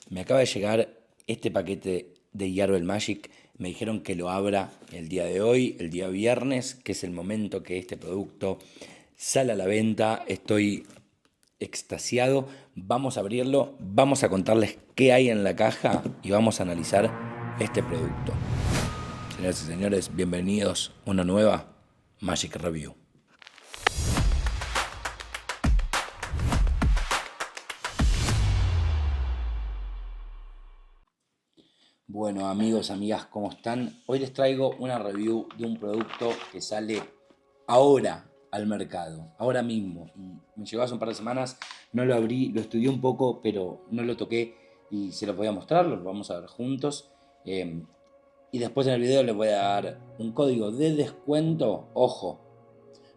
Me acaba de llegar este paquete de Yarbell Magic. Me dijeron que lo abra el día de hoy, el día viernes, que es el momento que este producto sale a la venta. Estoy extasiado. Vamos a abrirlo, vamos a contarles qué hay en la caja y vamos a analizar este producto. Señoras y señores, bienvenidos a una nueva Magic Review. Bueno, amigos, amigas, ¿cómo están? Hoy les traigo una review de un producto que sale ahora al mercado, ahora mismo. Me llegó hace un par de semanas, no lo abrí, lo estudié un poco, pero no lo toqué y se los voy a mostrar, los vamos a ver juntos. Y después en el video les voy a dar un código de descuento, ojo,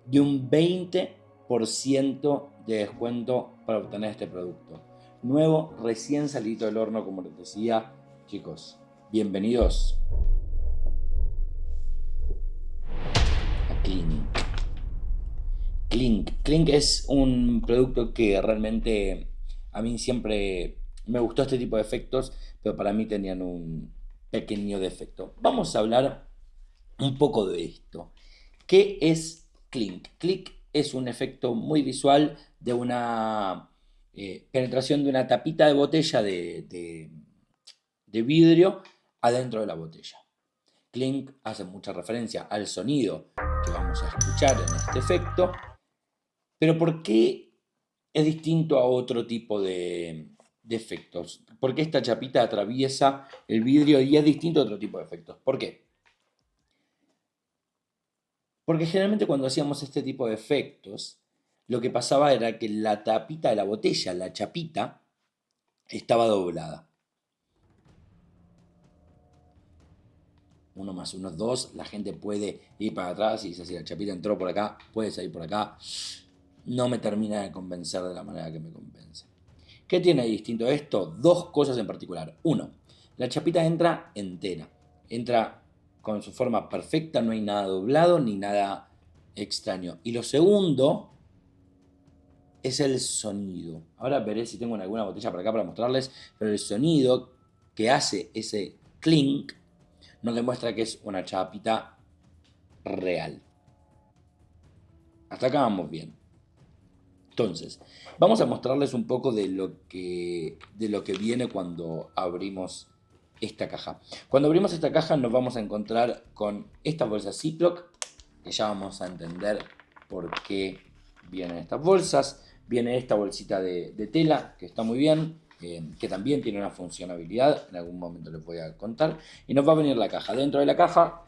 de un 20% de descuento para obtener este producto. Nuevo, recién salido del horno, como les decía, chicos. Bienvenidos a Clink. Clink es un producto que realmente a mí siempre me gustó este tipo de efectos, pero para mí tenían un pequeño defecto. Vamos a hablar un poco de esto. ¿Qué es Clink? Clink es un efecto muy visual de una penetración de una tapita de botella de vidrio adentro de la botella. Clink hace mucha referencia al sonido que vamos a escuchar en este efecto, pero ¿por qué es distinto a otro tipo de efectos? ¿Por qué esta chapita atraviesa el vidrio y es distinto a otro tipo de efectos? ¿Por qué? Porque generalmente cuando hacíamos este tipo de efectos, lo que pasaba era que la tapita de la botella, la chapita, estaba doblada. 1 más 1 es 2, la gente puede ir para atrás y dice, si la chapita entró por acá, puede salir por acá. No me termina de convencer de la manera que me convence. ¿Qué tiene de distinto esto? Dos cosas en particular. Uno, la chapita entra entera, entra con su forma perfecta, no hay nada doblado ni nada extraño. Y lo segundo es el sonido. Ahora veré si tengo alguna botella por acá para mostrarles, pero el sonido que hace ese clink nos demuestra que es una chapita real. Hasta acá vamos bien. Entonces, vamos a mostrarles un poco de lo que viene cuando abrimos esta caja. Cuando abrimos esta caja nos vamos a encontrar con esta bolsa Ziploc, que ya vamos a entender por qué vienen estas bolsas. Viene esta bolsita de tela, que está muy bien, que también tiene una funcionalidad, en algún momento les voy a contar. Y nos va a venir la caja. Dentro de la caja,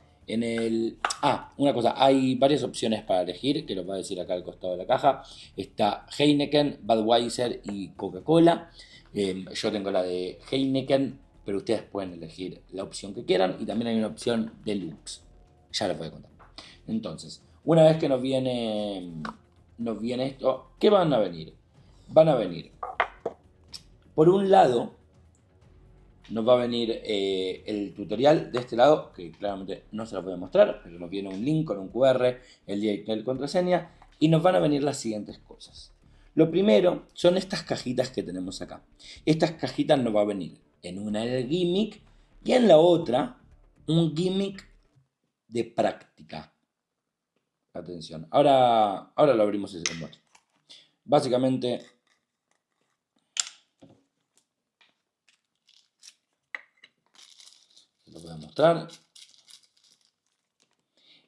una cosa, hay varias opciones para elegir, que los va a decir acá al costado de la caja. Está Heineken, Budweiser y Coca-Cola. Yo tengo la de Heineken, pero ustedes pueden elegir la opción que quieran. Y también hay una opción deluxe. Ya les voy a contar. Entonces, una vez que nos viene esto, ¿qué van a venir? Van a venir, por un lado, nos va a venir el tutorial de este lado, que claramente no se lo voy a mostrar, pero nos viene un link con un QR, el día y la contraseña, y nos van a venir las siguientes cosas. Lo primero son estas cajitas que tenemos acá. Estas cajitas nos va a venir en una el gimmick y en la otra un gimmick de práctica. Atención, ahora lo abrimos y se lo muestro. Básicamente, lo voy a mostrar.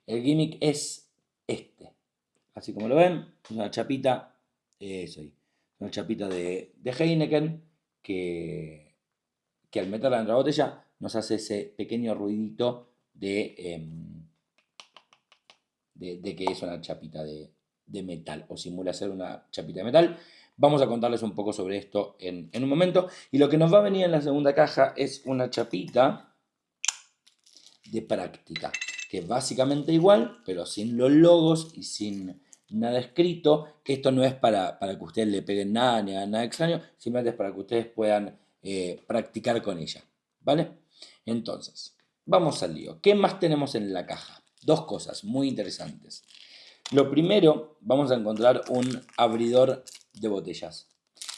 El gimmick es este. Así como lo ven, es una chapita, una chapita de Heineken que al meterla en la botella nos hace ese pequeño ruidito de que es una chapita de metal o simula ser una chapita de metal. Vamos a contarles un poco sobre esto en un momento. Y lo que nos va a venir en la segunda caja es una chapita de práctica, que es básicamente igual, pero sin los logos y sin nada escrito. Esto no es para que ustedes le peguen nada ni hagan nada extraño, simplemente es para que ustedes puedan practicar con ella, ¿vale? Entonces, vamos al lío. ¿Qué más tenemos en la caja? Dos cosas muy interesantes. Lo primero, vamos a encontrar un abridor de botellas.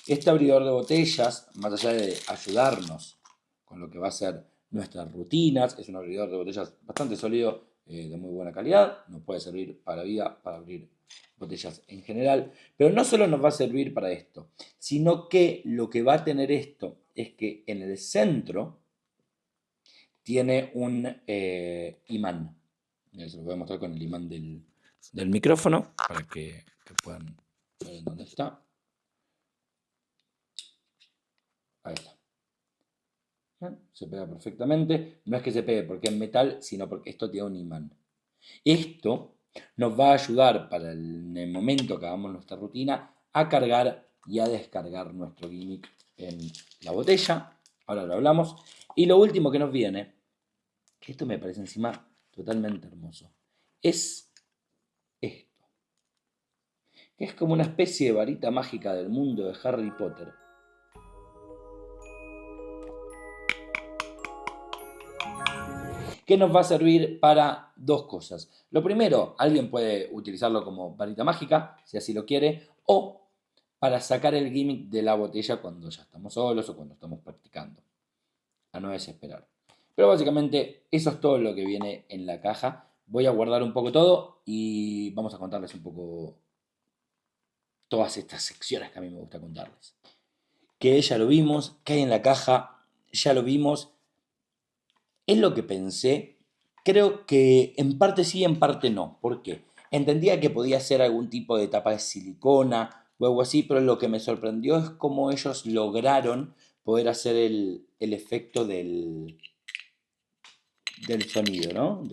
Este abridor de botellas, más allá de ayudarnos con lo que va a ser nuestras rutinas, es un abridor de botellas bastante sólido, de muy buena calidad, nos puede servir para la vida, para abrir botellas en general, pero no solo nos va a servir para esto, sino que lo que va a tener esto es que en el centro tiene un imán. Se lo voy a mostrar con el imán del micrófono para que puedan ver dónde está. Ahí está. ¿Ven? Se pega perfectamente. No es que se pegue porque es metal, sino porque esto tiene un imán. Esto nos va a ayudar para en el momento que hagamos nuestra rutina a cargar y a descargar nuestro gimmick en la botella. Ahora lo hablamos. Y lo último que nos viene, que esto me parece encima totalmente hermoso, es esto. Que es como una especie de varita mágica del mundo de Harry Potter. Que nos va a servir para dos cosas. Lo primero, alguien puede utilizarlo como varita mágica, si así lo quiere, o para sacar el gimmick de la botella cuando ya estamos solos o cuando estamos practicando. A no desesperar. Pero básicamente eso es todo lo que viene en la caja. Voy a guardar un poco todo y vamos a contarles un poco todas estas secciones que a mí me gusta contarles. Que ya lo vimos, que hay en la caja, ya lo vimos. Es lo que pensé. Creo que en parte sí, en parte no. ¿Por qué? Entendía que podía ser algún tipo de tapa de silicona o algo así, pero lo que me sorprendió es cómo ellos lograron poder hacer el efecto del sonido, ¿no?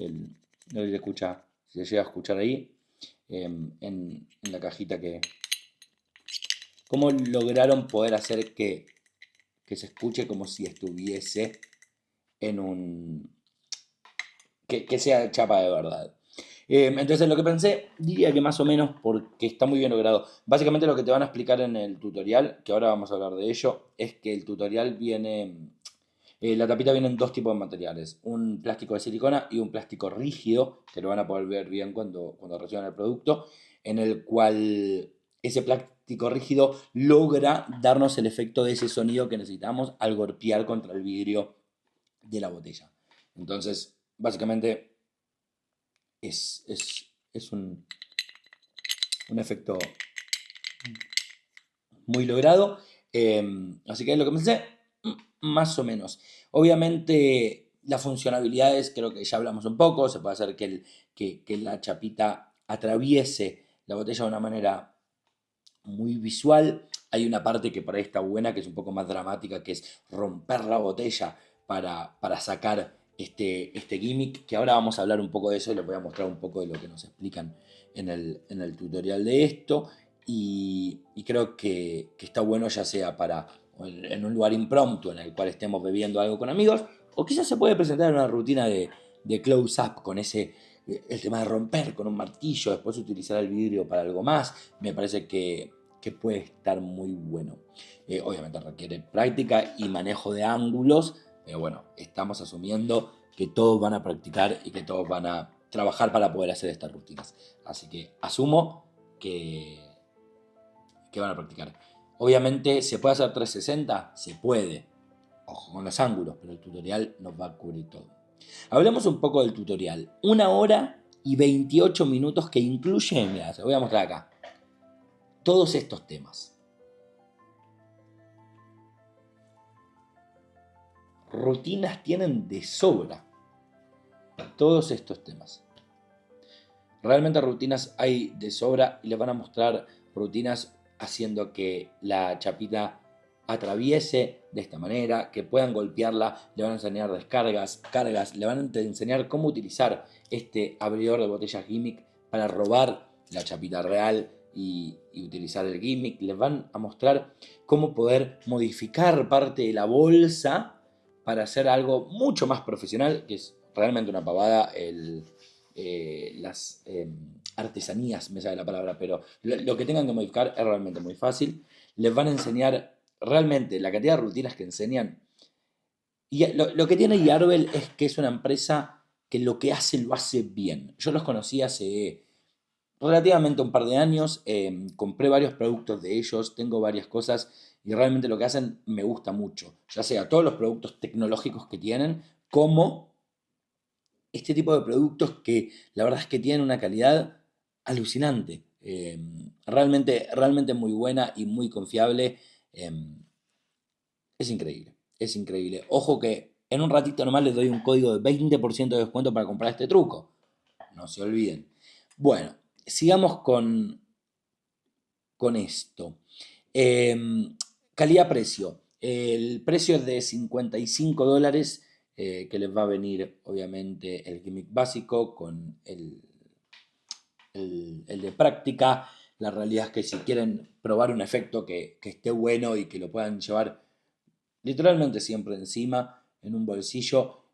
No se escucha, si se llega a escuchar ahí, en la cajita que... Cómo lograron poder hacer que se escuche como si estuviese en un... que sea chapa de verdad. Entonces lo que pensé, diría que más o menos porque está muy bien logrado. Básicamente lo que te van a explicar en el tutorial, que ahora vamos a hablar de ello, es que el tutorial viene... la tapita viene en dos tipos de materiales, un plástico de silicona y un plástico rígido, que lo van a poder ver bien cuando reciban el producto, en el cual ese plástico rígido logra darnos el efecto de ese sonido que necesitamos al golpear contra el vidrio de la botella. Entonces, básicamente es un efecto muy logrado. Así que es lo que pensé, más o menos. Obviamente, las funcionalidades, creo que ya hablamos un poco. Se puede hacer que la chapita atraviese la botella de una manera muy visual. Hay una parte que por ahí está buena, que es un poco más dramática, que es romper la botella para sacar este gimmick, que ahora vamos a hablar un poco de eso y les voy a mostrar un poco de lo que nos explican en el tutorial de esto. Y creo que está bueno, ya sea para en un lugar impromptu en el cual estemos bebiendo algo con amigos, o quizás se puede presentar en una rutina de close-up con el tema de romper con un martillo, después utilizar el vidrio para algo más. Me parece que puede estar muy bueno. Obviamente requiere práctica y manejo de ángulos, pero bueno, estamos asumiendo que todos van a practicar y que todos van a trabajar para poder hacer estas rutinas. Así que asumo que van a practicar. Obviamente, ¿se puede hacer 360? Se puede. Ojo con los ángulos, pero el tutorial nos va a cubrir todo. Hablemos un poco del tutorial. 1 hora y 28 minutos que incluye, mira, se lo voy a mostrar acá, todos estos temas. Rutinas tienen de sobra todos estos temas. Realmente rutinas hay de sobra y les van a mostrar rutinas haciendo que la chapita atraviese de esta manera, que puedan golpearla, le van a enseñar descargas, cargas, le van a enseñar cómo utilizar este abridor de botellas gimmick para robar la chapita real y utilizar el gimmick. Les van a mostrar cómo poder modificar parte de la bolsa para hacer algo mucho más profesional, que es realmente una pavada las artesanías, me sale la palabra, pero lo que tengan que modificar es realmente muy fácil. Les van a enseñar realmente la cantidad de rutinas que enseñan. Y lo que tiene Yarbell es que es una empresa que lo que hace lo hace bien. Yo los conocí hace relativamente un par de años, compré varios productos de ellos, tengo varias cosas y realmente lo que hacen me gusta mucho, ya sea todos los productos tecnológicos que tienen, como este tipo de productos que la verdad es que tienen una calidad alucinante. Realmente muy buena y muy confiable. eh, es increíble, es increíble. Ojo que en un ratito nomás les doy un código de 20% de descuento para comprar este truco. No se olviden. Bueno, sigamos con esto. Eh, calidad-precio. El precio es de $55, que les va a venir obviamente el gimmick básico con el de práctica. La realidad es que si quieren probar un efecto que esté bueno y que lo puedan llevar literalmente siempre encima, en un bolsillo,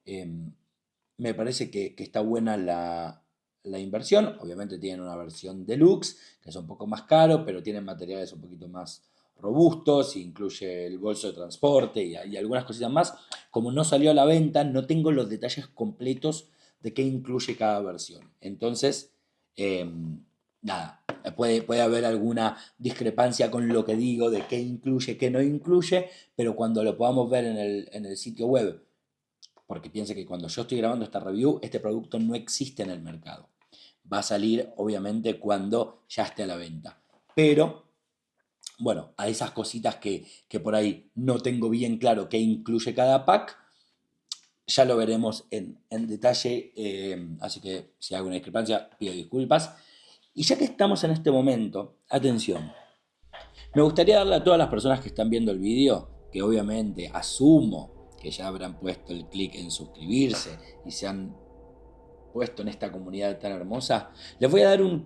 me parece que está buena la inversión. Obviamente tienen una versión deluxe, que es un poco más caro, pero tienen materiales un poquito más robustos, incluye el bolso de transporte y algunas cositas más. Como no salió a la venta, no tengo los detalles completos de qué incluye cada versión. Entonces, nada, puede haber alguna discrepancia con lo que digo de qué incluye, qué no incluye, pero cuando lo podamos ver en el sitio web, porque piense que cuando yo estoy grabando esta review, este producto no existe en el mercado. Va a salir, obviamente, cuando ya esté a la venta. Pero, bueno, a esas cositas que por ahí no tengo bien claro qué incluye cada pack, ya lo veremos en detalle. Así que si hay alguna discrepancia, pido disculpas. Y ya que estamos en este momento, atención, me gustaría darle a todas las personas que están viendo el vídeo, que obviamente asumo que ya habrán puesto el clic en suscribirse y se han puesto en esta comunidad tan hermosa, les voy a dar un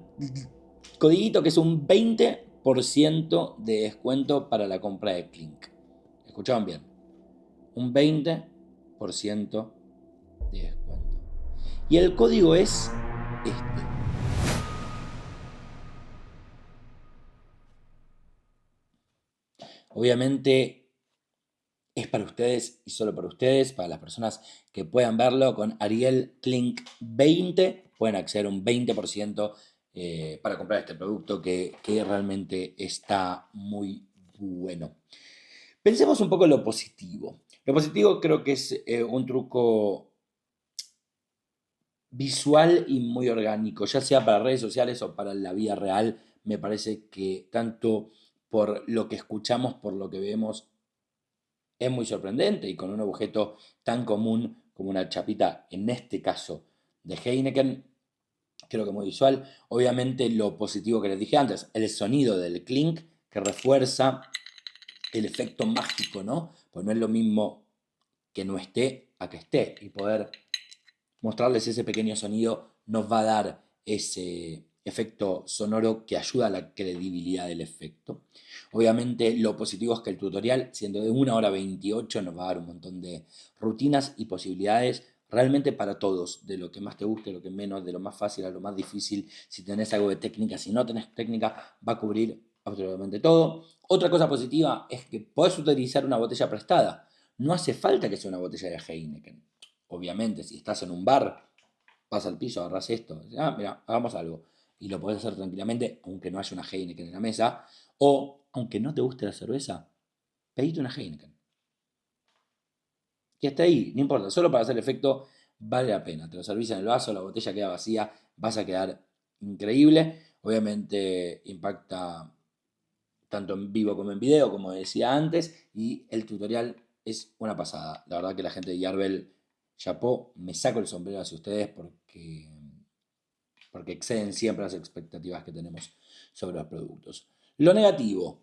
codiguito que es un 20% de descuento para la compra de Clink. ¿Escucharon bien? Un 20% de descuento. Y el código es este. Obviamente es para ustedes y solo para ustedes, para las personas que puedan verlo. Con Ariel Clink 20 pueden acceder a un 20% para comprar este producto que realmente está muy bueno. Pensemos un poco en lo positivo. Lo positivo creo que es un truco visual y muy orgánico, ya sea para redes sociales o para la vida real. Me parece que tanto por lo que escuchamos, por lo que vemos, es muy sorprendente, y con un objeto tan común como una chapita, en este caso de Heineken, creo que muy visual. Obviamente lo positivo que les dije antes, el sonido del clink que refuerza el efecto mágico, ¿no? Pues no es lo mismo que no esté a que esté, y poder mostrarles ese pequeño sonido nos va a dar ese efecto sonoro que ayuda a la credibilidad del efecto. Obviamente lo positivo es que el tutorial, siendo de 1 hora 28, nos va a dar un montón de rutinas y posibilidades realmente para todos, de lo que más te guste, lo que menos, de lo más fácil a lo más difícil. Si tenés algo de técnica, si no tenés técnica, va a cubrir absolutamente todo. Otra cosa positiva es que podés utilizar una botella prestada. No hace falta que sea una botella de Heineken. Obviamente, si estás en un bar, vas al piso, agarras esto, mira, hagamos algo. Y lo podés hacer tranquilamente, aunque no haya una Heineken en la mesa. O, aunque no te guste la cerveza, pedite una Heineken. Que esté ahí, no importa, solo para hacer efecto vale la pena. Te lo servís en el vaso, la botella queda vacía, vas a quedar increíble. Obviamente impacta tanto en vivo como en video, como decía antes, y el tutorial es una pasada. La verdad que la gente de Yarbell, chapó, me saco el sombrero hacia ustedes porque exceden siempre las expectativas que tenemos sobre los productos. Lo negativo,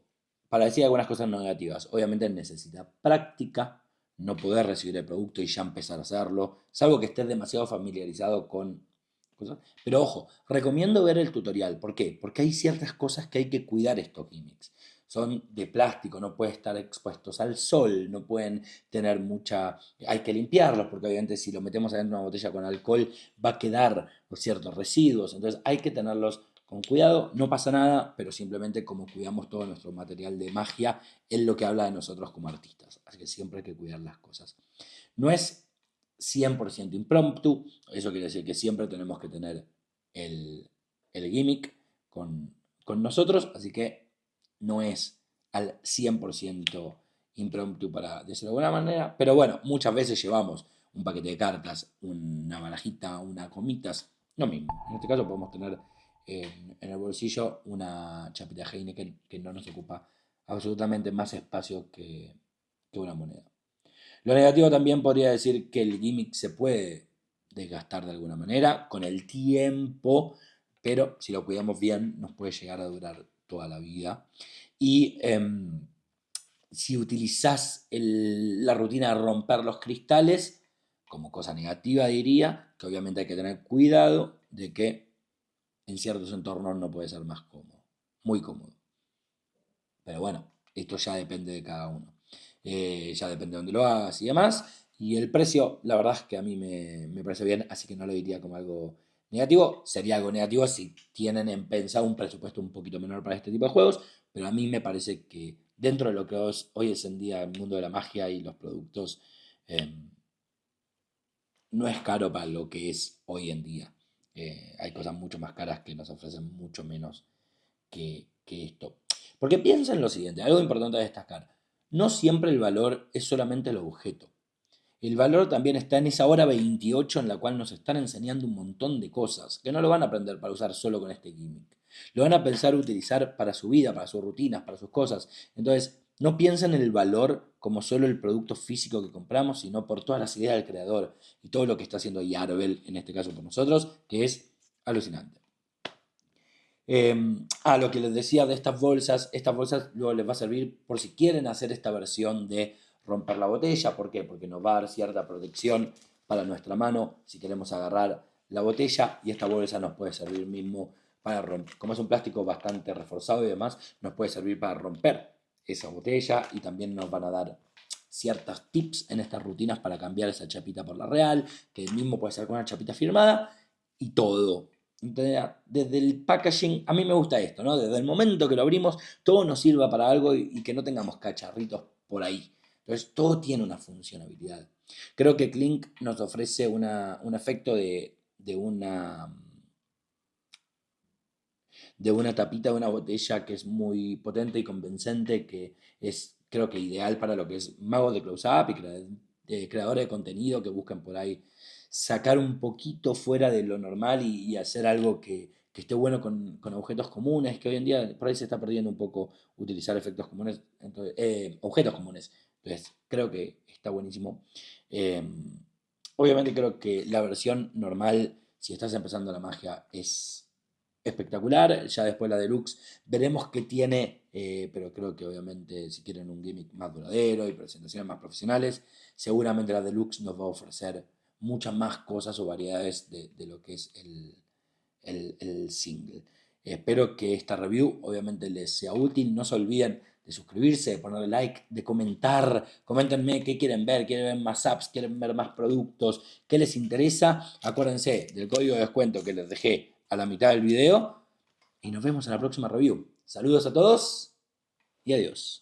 para decir algunas cosas no negativas, obviamente necesita práctica, no poder recibir el producto y ya empezar a hacerlo, salvo que estés demasiado familiarizado con cosas. Pero ojo, recomiendo ver el tutorial. ¿Por qué? Porque hay ciertas cosas que hay que cuidar estos gimmicks. Son de plástico, no pueden estar expuestos al sol, no pueden tener mucha... Hay que limpiarlos porque obviamente si lo metemos adentro de una botella con alcohol va a quedar ciertos residuos. Entonces hay que tenerlos con cuidado. No pasa nada, pero simplemente como cuidamos todo nuestro material de magia, es lo que habla de nosotros como artistas. Así que siempre hay que cuidar las cosas. No es 100% impromptu, eso quiere decir que siempre tenemos que tener el gimmick con nosotros, así que no es al 100% impromptu, para decirlo de alguna manera. Pero bueno, muchas veces llevamos un paquete de cartas, una barajita, unas gomitas. Lo mismo. En este caso podemos tener en el bolsillo una chapita Heineken que no nos ocupa absolutamente más espacio que una moneda. Lo negativo también podría decir que el gimmick se puede desgastar de alguna manera con el tiempo, pero si lo cuidamos bien nos puede llegar a durar toda la vida. Y si utilizás la rutina de romper los cristales, como cosa negativa diría, que obviamente hay que tener cuidado de que en ciertos entornos no puede ser más cómodo, muy cómodo. Pero bueno, esto ya depende de cada uno. Ya depende de dónde lo hagas y demás. Y el precio, la verdad es que a mí me parece bien, así que no lo diría como algo negativo. Sería algo negativo si tienen en pensado un presupuesto un poquito menor para este tipo de juegos, pero a mí me parece que dentro de lo que hoy es en día el mundo de la magia y los productos, eh, no es caro para lo que es hoy en día. Hay cosas mucho más caras que nos ofrecen mucho menos que esto. Porque piensa en lo siguiente, algo importante a destacar. No siempre el valor es solamente el objeto. El valor también está en esa hora 28 en la cual nos están enseñando un montón de cosas que no lo van a aprender para usar solo con este gimmick. Lo van a pensar utilizar para su vida, para sus rutinas, para sus cosas. Entonces, no piensen en el valor como solo el producto físico que compramos, sino por todas las ideas del creador y todo lo que está haciendo Yarvel, en este caso por nosotros, que es alucinante. Lo que les decía de estas bolsas luego les va a servir por si quieren hacer esta versión de romper la botella. ¿Por qué? Porque nos va a dar cierta protección para nuestra mano si queremos agarrar la botella, y esta bolsa nos puede servir mismo para romper. Como es un plástico bastante reforzado y demás, nos puede servir para romper esa botella, y también nos van a dar ciertos tips en estas rutinas para cambiar esa chapita por la real, que mismo puede ser con una chapita firmada y todo. Desde el packaging, a mí me gusta esto, ¿no? Desde el momento que lo abrimos, todo nos sirva para algo y que no tengamos cacharritos por ahí. Entonces, todo tiene una funcionalidad. Creo que Clink nos ofrece un efecto de una tapita de una botella que es muy potente y convincente, que es, creo que ideal para lo que es magos de close-up y creadores de contenido que buscan por ahí sacar un poquito fuera de lo normal y hacer algo que esté bueno con objetos comunes, que hoy en día por ahí se está perdiendo un poco utilizar efectos comunes, objetos comunes. Entonces, creo que está buenísimo. Eh, Obviamente creo que la versión normal, si estás empezando la magia, es espectacular. Ya después la deluxe veremos qué tiene, pero creo que obviamente si quieren un gimmick más duradero y presentaciones más profesionales, seguramente la deluxe nos va a ofrecer muchas más cosas o variedades de lo que es el single. Espero que esta review obviamente les sea útil. No se olviden de suscribirse, de ponerle like, de comentar. Coméntenme qué quieren ver más apps, quieren ver más productos, qué les interesa. Acuérdense del código de descuento que les dejé a la mitad del video. Y nos vemos en la próxima review. Saludos a todos y adiós.